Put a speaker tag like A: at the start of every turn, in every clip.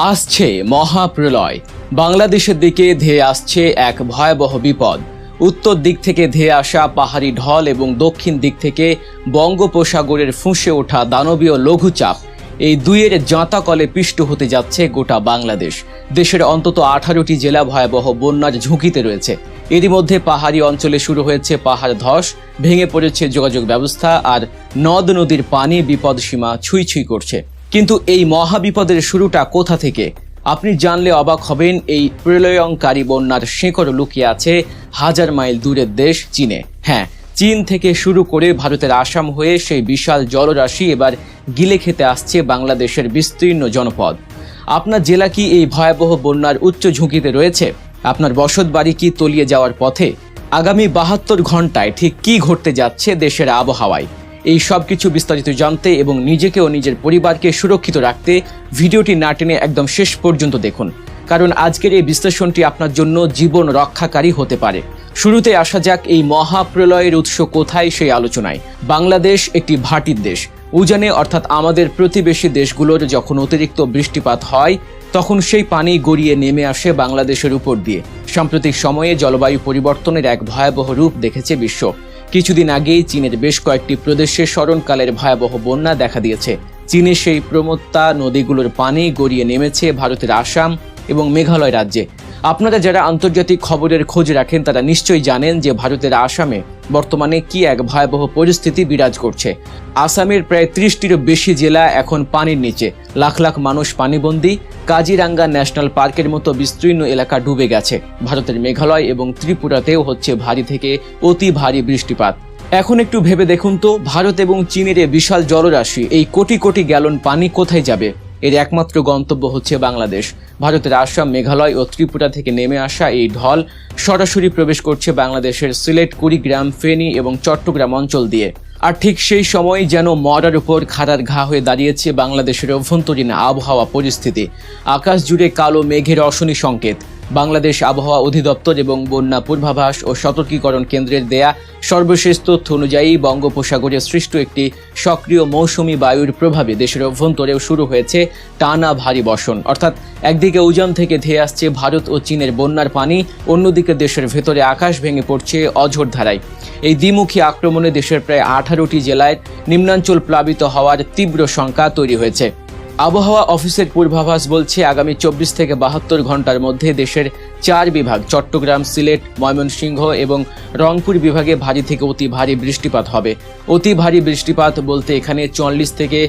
A: আসছে মহাপ্রলয়। বাংলাদেশের দিকে ধেয়ে আসছে এক ভয়াবহ বিপদ। উত্তর দিক থেকে ধেয়ে আসা পাহাড়ি ঢল এবং দক্ষিণ দিক থেকে বঙ্গোপসাগরের ফুঁসে ওঠা দানবীয় লঘুচাপ, এই দুইয়ের জাঁতাকলে পিষ্ট হতে যাচ্ছে গোটা বাংলাদেশ। দেশের অন্তত 18টি জেলা ভয়াবহ বন্যার ঝুঁকিতে রয়েছে। এরই মধ্যে পাহাড়ি অঞ্চলে শুরু হয়েছে পাহাড় ধস, ভেঙে পড়েছে যোগাযোগ ব্যবস্থা, আর নদ নদীর পানি বিপদসীমা ছুঁই ছুঁই করছে। কিন্তু এই মহাবিপদের শুরুটা কোথা থেকে? আপনি জানলে অবাক হবেন। এই প্রলয়ঙ্কারী বন্যার শেকড় লুকিয়ে আছে হাজার মাইল দূরের দেশ চীনে। হ্যাঁ, চীন থেকে শুরু করে ভারতের আসাম হয়ে সেই বিশাল জলরাশি এবার গিলে খেতে আসছে বাংলাদেশের বিস্তীর্ণ জনপদ। আপনার জেলা কি এই ভয়াবহ বন্যার উচ্চ ঝুঁকিতে রয়েছে? আপনার বসত বাড়ি কি তলিয়ে যাওয়ার পথে? আগামী 72 ঘন্টায় ঠিক কি ঘটতে যাচ্ছে দেশের আবহাওয়ায়? এই সব কিছু বিস্তারিত জানতে এবং নিজেকে ও নিজের পরিবারকে সুরক্ষিত রাখতে ভিডিওটি না টেনে একদম শেষ পর্যন্ত দেখুন, কারণ আজকের এই বিশ্লেষণটি আপনার জন্য জীবন রক্ষাকারী হতে পারে। শুরুতে আসা যাক এই মহাপ্রলয়ের উৎস কোথায় সেই আলোচনায়। বাংলাদেশ একটি ভাটির দেশ। উজানে অর্থাৎ আমাদের প্রতিবেশী দেশগুলোর যখন অতিরিক্ত বৃষ্টিপাত হয় তখন সেই পানি গড়িয়ে নেমে আসে বাংলাদেশের উপর দিয়ে। সাম্প্রতিক সময়ে জলবায়ু পরিবর্তনের এক ভয়াবহ রূপ দেখেছে বিশ্ব। কিছুদিন আগেই চীনের বেশ কয়েকটি প্রদেশে স্মরণকালের ভয়াবহ বন্যা দেখা দিয়েছে। চীনে সেই প্রমত্তা নদীগুলোর পানি গড়িয়ে নেমেছে ভারতের আসাম এবং মেঘালয় রাজ্যে। আপনারা যারা আন্তর্জাতিক খবরের খোঁজ রাখেন তারা নিশ্চয়ই জানেন যে ভারতের আসামে বর্তমানে কি এক ভয়াবহ পরিস্থিতি বিরাজ করছে। আসামের প্রায় 30টিরও বেশি জেলা এখন পানির নিচে। লাখ লাখ মানুষ পানিবন্দী। কাজিরাঙ্গা ন্যাশনাল পার্কের মতো বিস্তীর্ণ এলাকা ডুবে গেছে। ভারতের মেঘালয় এবং ত্রিপুরাতেও হচ্ছে ভারী থেকে অতি ভারী বৃষ্টিপাত। এখন একটু ভেবে দেখুন তো, ভারত এবং চীনের বিশাল জলরাশি, এই কোটি কোটি গ্যালন পানি কোথায় যাবে? এর একমাত্র গন্তব্য হচ্ছে বাংলাদেশ। ভারতের আসাম, মেঘালয় ও ত্রিপুরা থেকে নেমে আসা এই ঢল সরাসরি প্রবেশ করছে বাংলাদেশের সিলেট, কুড়িগ্রাম, ফেনী এবং চট্টগ্রাম অঞ্চল দিয়ে। আর ঠিক সেই সময় যেন মরার উপর খাড়ার ঘা হয়ে দাঁড়িয়েছে বাংলাদেশের অভ্যন্তরীণ আবহাওয়া পরিস্থিতি। আকাশ জুড়ে কালো মেঘের অশনি সংকেত। বাংলাদেশ আবহাওয়া অধিদপ্তর এবং বন্যা পূর্বাভাস ও সতর্কীকরণ কেন্দ্রের দেয়া সর্বশেষ তথ্য অনুযায়ী বঙ্গোপসাগরে সৃষ্ট একটি সক্রিয় মৌসুমী বায়ুর প্রভাবে দেশের অভ্যন্তরেও শুরু হয়েছে টানা ভারী বর্ষণ। অর্থাৎ একদিকে উজান থেকে ধেয়ে আসছে ভারত ও চীনের বন্যার পানি, অন্যদিকে দেশের ভেতরে আকাশ ভেঙে পড়ছে অঝোর ধারায়। এই দ্বিমুখী আক্রমণে দেশের প্রায় 18টি জেলায় নিম্নাঞ্চল প্লাবিত হওয়ার তীব্র শঙ্কা তৈরি হয়েছে। আবহাওয়া অফিসের পূর্বাভাস বলছে আগামী 24 থেকে 72 ঘন্টার মধ্যে দেশের 4 বিভাগ চট্টগ্রাম, সিলেট, ময়মনসিংহ এবং রংপুর বিভাগে ভারী থেকে অতি ভারী বৃষ্টিপাত হবে। অতি ভারী বৃষ্টিপাত বলতে এখানে 40 থেকে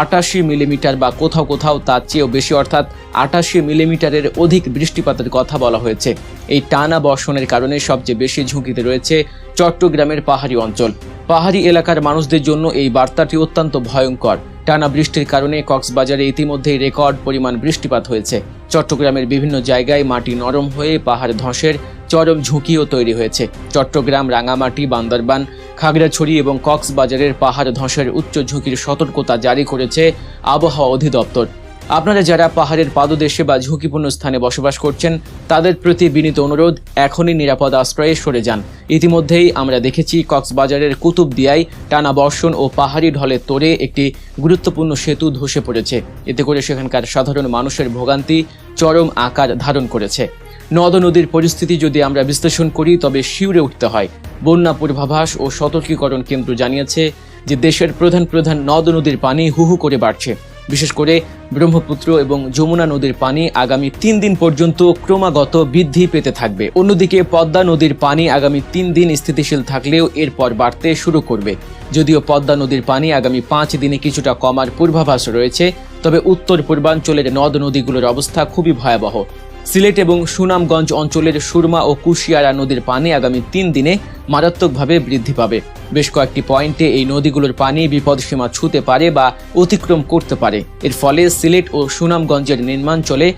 A: 88 মিলিমিটার বা কোথাও কোথাও তার চেয়েও বেশি, অর্থাৎ 88 মিলিমিটারের অধিক বৃষ্টিপাতের কথা বলা হয়েছে। এই টানা বর্ষণের কারণে সবচেয়ে বেশি ঝুঁকিতে রয়েছে চট্টগ্রামের পাহাড়ি অঞ্চল। পাহাড়ি এলাকার মানুষদের জন্য এই বার্তাটি অত্যন্ত ভয়ঙ্কর। টানা বৃষ্টির কারণে কক্সবাজারে ইতিমধ্যেই রেকর্ড পরিমাণ বৃষ্টিপাত হয়েছে। চট্টগ্রামের বিভিন্ন জায়গায় মাটি নরম হয়ে পাহাড় ধসের চরম ঝুঁকিও তৈরি হয়েছে। চট্টগ্রাম, রাঙামাটি, বান্দরবান, খাগড়াছড়ি এবং কক্সবাজারের পাহাড় ধসের উচ্চ ঝুঁকির সতর্কতা জারি করেছে আবহাওয়া অধিদপ্তর। আপনারা যারা পাহাড়ের পাদদেশে বা ঝুঁকিপূর্ণ স্থানে বসবাস করছেন তাদের প্রতি বিনীত অনুরোধ, এখনই নিরাপদ আশ্রয়ে সরে যান। ইতিমধ্যেই আমরা দেখেছি কক্সবাজারের কুতুবদিয়ায় টানা বর্ষণ ও পাহাড়ি ঢলের তোড়ে একটি গুরুত্বপূর্ণ সেতু ধসে পড়েছে। এতে করে সেখানকার সাধারণ মানুষের ভোগান্তি চরম আকার ধারণ করেছে। নদ নদীর পরিস্থিতি যদি আমরা বিশ্লেষণ করি তবে শিউরে উঠতে হয়। বন্যা পূর্বাভাস ও সতর্কীকরণ কেন্দ্র জানিয়েছে যে দেশের প্রধান প্রধান নদ নদীর পানি হু হু করে বাড়ছে। বিশেষ করে ব্রহ্মপুত্র এবং যমুনা নদীর পানি আগামী 3 দিন পর্যন্ত ক্রমাগত বৃদ্ধি পেতে থাকবে। অন্যদিকে পদ্মা নদীর পানি আগামী 3 দিন স্থিতিশীল থাকলেও এরপর বাড়তে শুরু করবে। যদিও পদ্মা নদীর পানি আগামী 5 দিনে কিছুটা কমার পূর্বাভাস রয়েছে, তবে উত্তর পূর্বাঞ্চলের নদ নদীগুলোর অবস্থা খুবই ভয়াবহ। সিলেট এবং সুনামগঞ্জ অঞ্চলের সুরমা ও কুশিয়ারা নদীর পানি আগামী 3 দিনে মারাত্মকভাবে বৃদ্ধি পাবে। বেশ কয়েকটি পয়েন্টে এই নদীগুলোর পানি বিপদসীমা ছুঁতে পারে বা অতিক্রম করতে পারে। এর ফলে সিলেট ও সুনামগঞ্জের নিম্নাঞ্চলে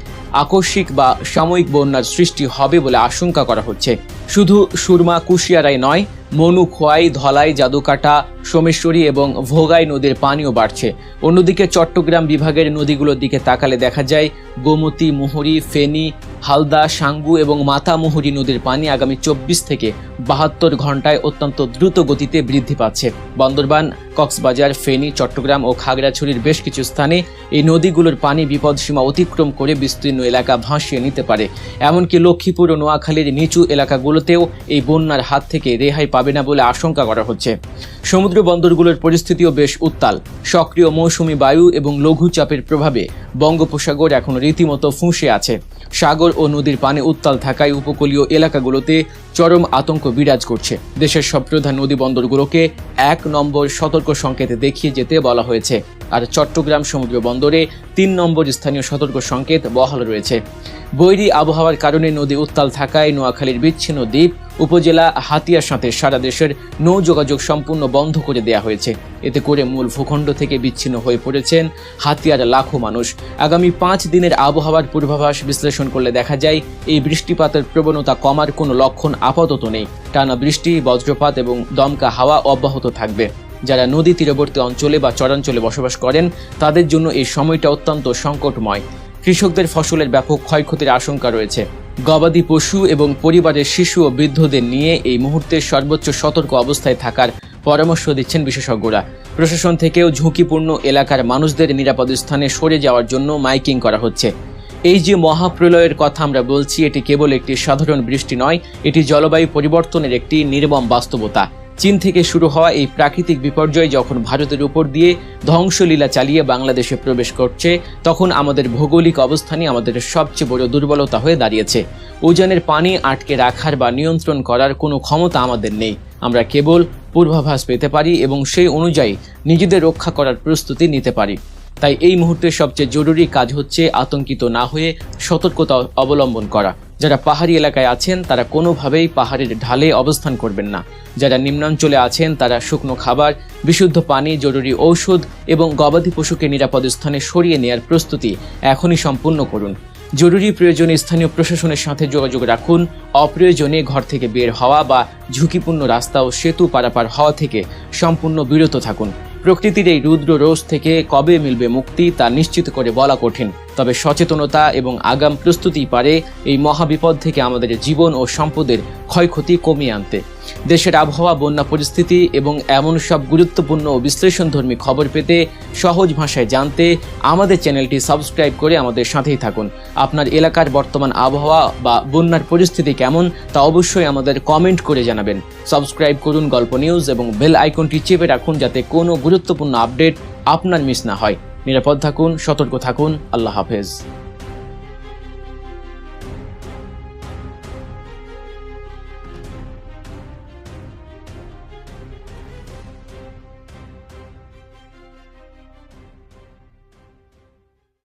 A: আকস্মিক বা সাময়িক বন্যার সৃষ্টি হবে বলে আশঙ্কা করা হচ্ছে। শুধু সুরমা কুশিয়ারাই নয়, মনু, খোয়াই, ধলাই, জাদুকাটা, সোমেশ্বরী এবং ভোগাই নদীর পানিও বাড়ছে। অন্যদিকে চট্টগ্রাম বিভাগের নদীগুলোর দিকে তাকালে দেখা যায় গোমতী, মুহুরী, ফেনী, হালদা, সাঙ্গু এবং মাতামুহুরী নদীর পানি আগামী 24 থেকে 72 ঘন্টায় অত্যন্ত দ্রুত গতিতে বৃদ্ধি পাচ্ছে। বান্দরবান, কক্সবাজার, ফেনী, চট্টগ্রাম ও খাগড়াছড়ির বেশ কিছু স্থানে এই নদীগুলোর পানি বিপদসীমা অতিক্রম করে বিস্তীর্ণ এলাকা ভাসিয়ে নিতে পারে। এমনকি লক্ষ্মীপুর ও নোয়াখালীর নিচু এলাকাগুলোতেও এই বন্যার হাত থেকে রেহাই পাবে না বলে আশঙ্কা করা হচ্ছে। সমুদ্র বন্দরগুলোর পরিস্থিতিও বেশ উত্তাল। সক্রিয় মৌসুমী বায়ু এবং লঘুচাপের প্রভাবে বঙ্গোপসাগর এখন রীতিমতো ফুঁসে আছে। সাগর ও নদীর পানি উত্তাল থাকায় উপকূলীয় এলাকাগুলোতে চরম আতঙ্ক বিরাজ করছে। দেশের সব প্রধান নদী বন্দরগুলোকে 1 নম্বর সতর্ক সংকেত দেখিয়ে যেতে বলা হয়েছে, আর চট্টগ্রাম সমুদ্র বন্দরে 3 নম্বর স্থানীয় সতর্ক সংকেত বহাল রয়েছে। বৈরী আবহাওয়ার কারণে নদী উত্তাল থাকায় নোয়াখালীর বিচ্ছিন্ন দ্বীপ উপজেলা হাতিয়ার সাথে সারা দেশের নৌ যোগাযোগ সম্পূর্ণ বন্ধ করে দেওয়া হয়েছে। এতে করে মূল ভূখণ্ড থেকে বিচ্ছিন্ন হয়ে পড়েছেন হাতিয়ার লাখো মানুষ। আগামী 5 দিনের আবহাওয়ার পূর্বাভাস বিশ্লেষণ করলে দেখা যায় এই বৃষ্টিপাতের প্রবণতা কমার কোনো লক্ষণ আপাতত নেই। টানা বৃষ্টি, বজ্রপাত এবং দমকা হাওয়া অব্যাহত থাকবে। যারা নদী তীরবর্তী অঞ্চলে বা চরাঞ্চলে বসবাস করেন তাদের জন্য এই সময়টা অত্যন্ত সংকটময়। কৃষকদের ফসলের ব্যাপক ক্ষয়ক্ষতির আশঙ্কা রয়েছে। গবাদি পশু এবং পরিবারের শিশু ও বৃদ্ধদের নিয়ে এই মুহূর্তে সর্বোচ্চ সতর্ক অবস্থায় থাকার পরামর্শ দিচ্ছেন বিশেষজ্ঞরা। প্রশাসন থেকেও ঝুঁকিপূর্ণ এলাকার মানুষদের নিরাপদ স্থানে সরে যাওয়ার জন্য মাইকিং করা হচ্ছে। এই যে মহাপ্রলয়ের কথা আমরা বলছি, এটি কেবল একটি সাধারণ বৃষ্টি নয়, এটি জলবায়ু পরিবর্তনের একটি নির্মম বাস্তবতা। চীন থেকে শুরু হওয়া এই প্রাকৃতিক বিপর্যয় যখন ভারতের উপর দিয়ে ধ্বংসলীলা চালিয়ে বাংলাদেশে প্রবেশ করছে, তখন আমাদের ভৌগোলিক অবস্থানই আমাদের সবচেয়ে বড় দুর্বলতা হয়ে দাঁড়িয়েছে। উজানের পানি আটকে রাখার বা নিয়ন্ত্রণ করার কোনো ক্ষমতা আমাদের নেই। আমরা কেবল পূর্বাভাস পেতে পারি এবং সেই অনুযায়ী নিজেদের রক্ষা করার প্রস্তুতি নিতে পারি। তাই এই মুহূর্তে সবচেয়ে জরুরি কাজ হচ্ছে আতঙ্কিত না হয়ে সতর্কতা অবলম্বন করা। যারা পাহাড়ি এলাকায় আছেন তারা কোনোভাবেই পাহাড়ের ঢালে অবস্থান করবেন না। যারা নিম্নাঞ্চলে আছেন তারা শুকনো খাবার, বিশুদ্ধ পানি, জরুরি ঔষধ এবং গবাদি পশুকে নিরাপদ স্থানে সরিয়ে নেওয়ার প্রস্তুতি এখনই সম্পূর্ণ করুন। জরুরি প্রয়োজনে স্থানীয় প্রশাসনের সাথে যোগাযোগ রাখুন। অপ্রয়োজনে ঘর থেকে বের হওয়া বা ঝুঁকিপূর্ণ রাস্তা ও সেতু পারাপার হওয়া থেকে সম্পূর্ণ বিরত থাকুন। প্রকৃতির এই রুদ্র রোষ থেকে কবে মিলবে মুক্তি তা নিশ্চিত করে বলা কঠিন, তবে সচেতনতা এবং আগাম প্রস্তুতি পারে এই মহাবিপদ থেকে আমাদের জীবন ও সম্পদের ক্ষয়ক্ষতি কমিয়ে আনতে। দেশের আবহাওয়া, বন্যা পরিস্থিতি এবং এমন সব গুরুত্বপূর্ণ ও বিশ্লেষণধর্মী খবর পেতে, সহজ ভাষায় জানতে আমাদের চ্যানেলটি সাবস্ক্রাইব করে আমাদের সাথেই থাকুন। আপনার এলাকার বর্তমান আবহাওয়া বা বন্যার পরিস্থিতি কেমন তা অবশ্যই আমাদের কমেন্ট করে জানাবেন। সাবস্ক্রাইব করুন গল্প নিউজ এবং বেল আইকনটি চেপে রাখুন যাতে কোনো গুরুত্বপূর্ণ আপডেট আপনার মিস না হয়। নিরাপদ থাকুন, সতর্ক থাকুন। আল্লাহ হাফেজ।